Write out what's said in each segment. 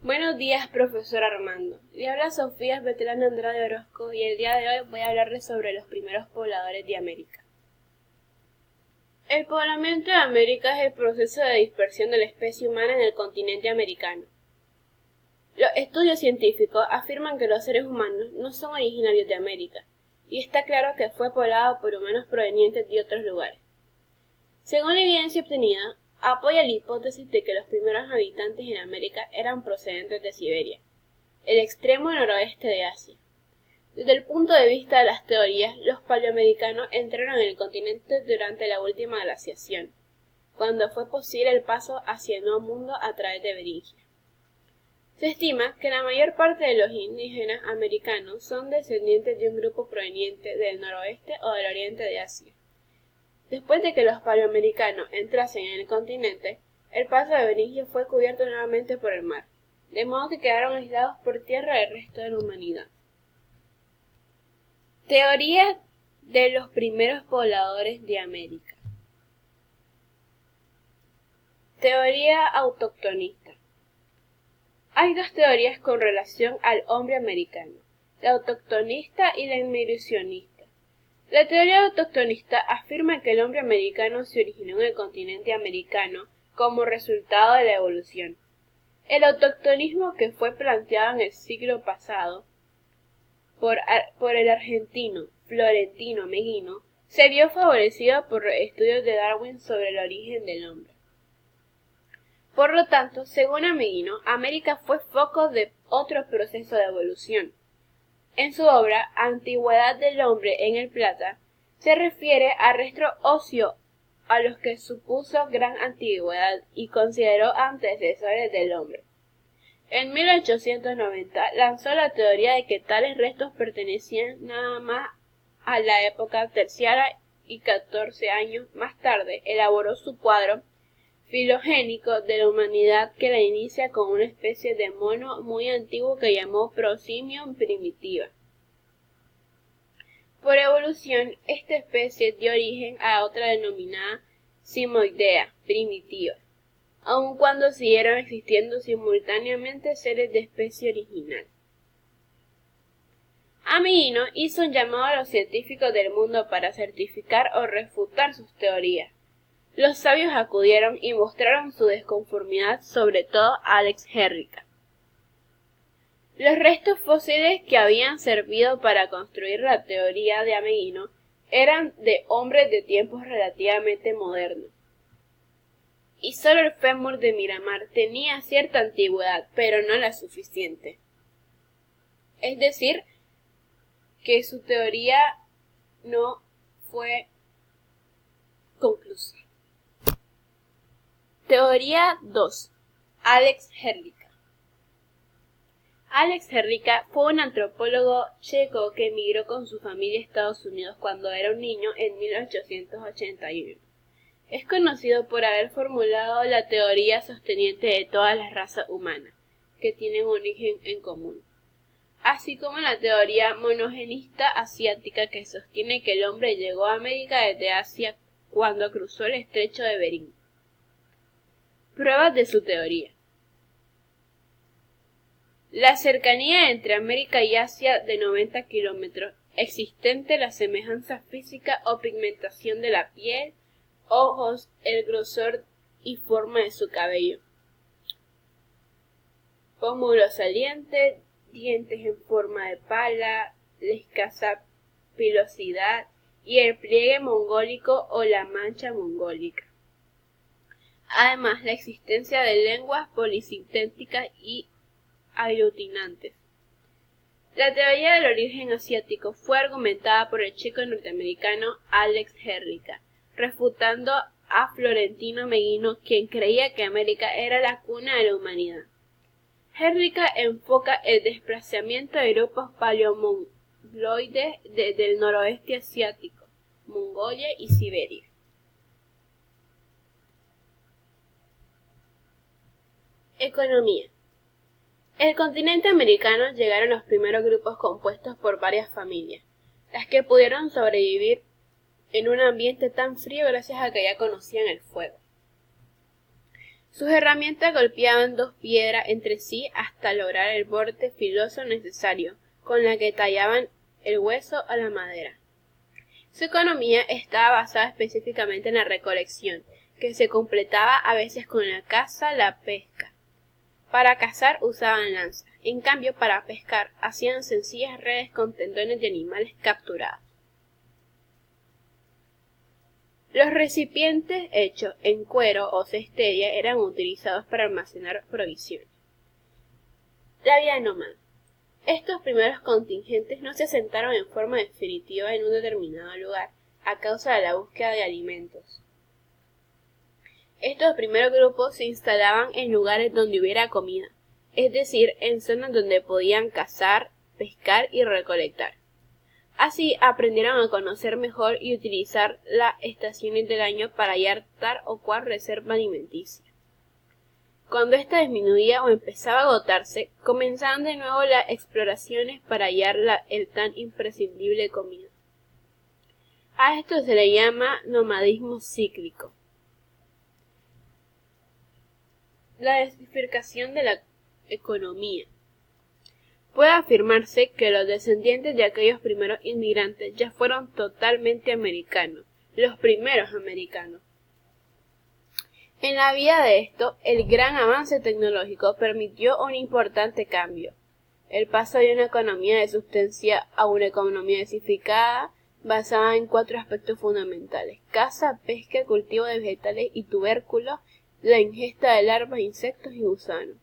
Buenos días, profesor Armando. Le habla Sofía Veterana Andrade Orozco y el día de hoy voy a hablarles sobre los primeros pobladores de América. El poblamiento de América es el proceso de dispersión de la especie humana en el continente americano. Los estudios científicos afirman que los seres humanos no son originarios de América, y está claro que fue poblado por humanos provenientes de otros lugares. Según la evidencia obtenida, apoya la hipótesis de que los primeros habitantes en América eran procedentes de Siberia, el extremo noroeste de Asia. Desde el punto de vista de las teorías, los paleoamericanos entraron en el continente durante la última glaciación, cuando fue posible el paso hacia el Nuevo Mundo a través de Beringia. Se estima que la mayor parte de los indígenas americanos son descendientes de un grupo proveniente del noroeste o del oriente de Asia. Después de que los paleoamericanos entrasen en el continente, el paso de Beringia fue cubierto nuevamente por el mar, de modo que quedaron aislados por tierra del resto de la humanidad. Teoría de los primeros pobladores de América. Teoría autoctonista. Hay dos teorías con relación al hombre americano, la autoctonista y la inmigracionista. La teoría autoctonista afirma que el hombre americano se originó en el continente americano como resultado de la evolución. El autoctonismo, que fue planteado en el siglo pasado por el argentino Florentino Meguino, se vio favorecido por los estudios de Darwin sobre el origen del hombre. Por lo tanto, según Meguino, América fue foco de otro proceso de evolución. En su obra Antigüedad del hombre en el Plata, se refiere a restos óseos a los que supuso gran antigüedad y consideró antecesores del hombre. En 1890 lanzó la teoría de que tales restos pertenecían nada más a la época terciaria y 14 años más tarde elaboró su cuadro filogénico de la humanidad, que la inicia con una especie de mono muy antiguo que llamó Prosimium primitiva. Por evolución, esta especie dio origen a otra denominada Simoidea primitiva, aun cuando siguieron existiendo simultáneamente seres de especie original. Meguino hizo un llamado a los científicos del mundo para certificar o refutar sus teorías. Los sabios acudieron y mostraron su desconformidad, sobre todo Alex Herrica. Los restos fósiles que habían servido para construir la teoría de Meguino eran de hombres de tiempos relativamente modernos. Y solo el fémur de Miramar tenía cierta antigüedad, pero no la suficiente. Es decir, que su teoría no fue conclusa. Teoría 2. Alex Herrica. Alex Herrica fue un antropólogo checo que emigró con su familia a Estados Unidos cuando era un niño en 1881. Es conocido por haber formulado la teoría sosteniente de todas las razas humanas, que tienen origen en común, así como la teoría monogenista asiática, que sostiene que el hombre llegó a América desde Asia cuando cruzó el estrecho de Bering. Pruebas de su teoría. La cercanía entre América y Asia de 90 kilómetros, existente la semejanza física o pigmentación de la piel, ojos, el grosor y forma de su cabello, pómulo saliente, dientes en forma de pala, la escasa pilosidad y el pliegue mongólico o la mancha mongólica. Además, la existencia de lenguas polisintéticas y aglutinantes. La teoría del origen asiático fue argumentada por el checo norteamericano Alex Herrica, refutando a Florentino Meguino, quien creía que América era la cuna de la humanidad. Herrica enfoca el desplazamiento de grupos paleomongoloides desde el noroeste asiático, Mongolia y Siberia. Economía. El continente americano llegaron los primeros grupos compuestos por varias familias, las que pudieron sobrevivir en un ambiente tan frío gracias a que ya conocían el fuego. Sus herramientas golpeaban dos piedras entre sí hasta lograr el borde filoso necesario, con la que tallaban el hueso o la madera. Su economía estaba basada específicamente en la recolección, que se completaba a veces con la caza, la pesca. Para cazar usaban lanzas, en cambio para pescar hacían sencillas redes con tendones de animales capturados. Los recipientes hechos en cuero o cestería eran utilizados para almacenar provisiones. La vida nómada. Estos primeros contingentes no se asentaron en forma definitiva en un determinado lugar, a causa de la búsqueda de alimentos. Estos primeros grupos se instalaban en lugares donde hubiera comida, es decir, en zonas donde podían cazar, pescar y recolectar. Así aprendieron a conocer mejor y utilizar las estaciones del año para hallar tal o cual reserva alimenticia. Cuando ésta disminuía o empezaba a agotarse, comenzaban de nuevo las exploraciones para hallar el tan imprescindible comida. A esto se le llama nomadismo cíclico. La diversificación de la economía. Puede afirmarse que los descendientes de aquellos primeros inmigrantes ya fueron totalmente americanos, los primeros americanos. En la vía de esto, el gran avance tecnológico permitió un importante cambio. El paso de una economía de subsistencia a una economía diversificada basada en 4 aspectos fundamentales: caza, pesca, cultivo de vegetales y tubérculos, la ingesta de larvas, insectos y gusanos.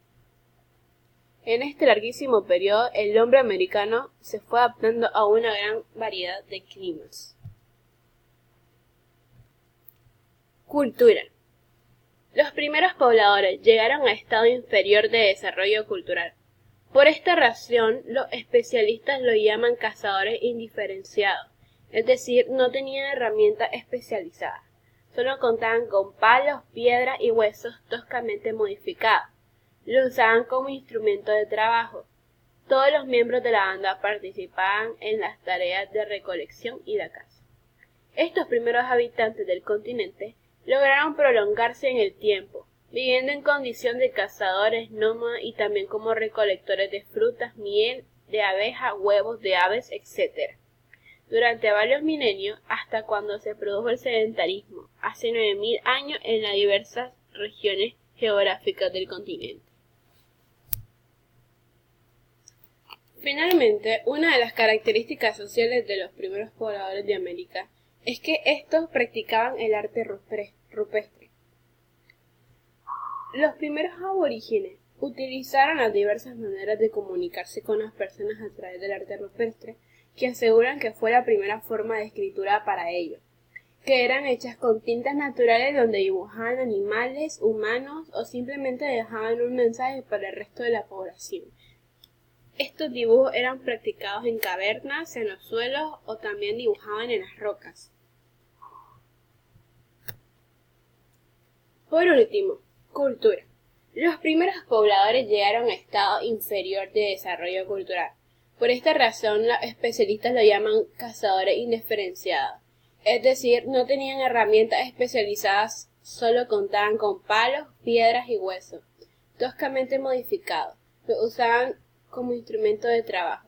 En este larguísimo periodo, el hombre americano se fue adaptando a una gran variedad de climas. Cultura. Los primeros pobladores llegaron a estado inferior de desarrollo cultural. Por esta razón, los especialistas lo llaman cazadores indiferenciados, es decir, no tenían herramientas especializadas. Solo contaban con palos, piedras y huesos toscamente modificados. Lo usaban como instrumento de trabajo. Todos los miembros de la banda participaban en las tareas de recolección y la caza. Estos primeros habitantes del continente lograron prolongarse en el tiempo, viviendo en condición de cazadores nómadas y también como recolectores de frutas, miel, de abejas, huevos de aves, etc. Durante varios milenios, hasta cuando se produjo el sedentarismo, hace 9000 años en las diversas regiones geográficas del continente. Finalmente, una de las características sociales de los primeros pobladores de América es que estos practicaban el arte rupestre. Los primeros aborígenes utilizaron las diversas maneras de comunicarse con las personas a través del arte rupestre, que aseguran que fue la primera forma de escritura para ellos, que eran hechas con tintas naturales donde dibujaban animales, humanos o simplemente dejaban un mensaje para el resto de la población. Estos dibujos eran practicados en cavernas, en los suelos o también dibujaban en las rocas. Por último, cultura. Los primeros pobladores llegaron a estado inferior de desarrollo cultural. Por esta razón, los especialistas lo llaman cazadores indiferenciados. Es decir, no tenían herramientas especializadas, solo contaban con palos, piedras y huesos, toscamente modificados. Lo usaban como instrumento de trabajo.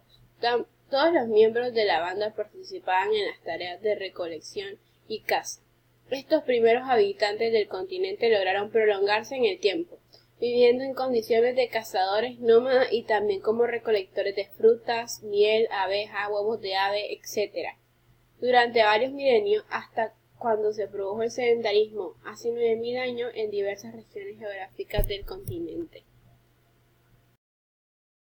Todos los miembros de la banda participaban en las tareas de recolección y caza. Estos primeros habitantes del continente lograron prolongarse en el tiempo, viviendo en condiciones de cazadores nómadas y también como recolectores de frutas, miel, abejas, huevos de ave, etc. Durante varios milenios, hasta cuando se produjo el sedentarismo hace 9000 años en diversas regiones geográficas del continente.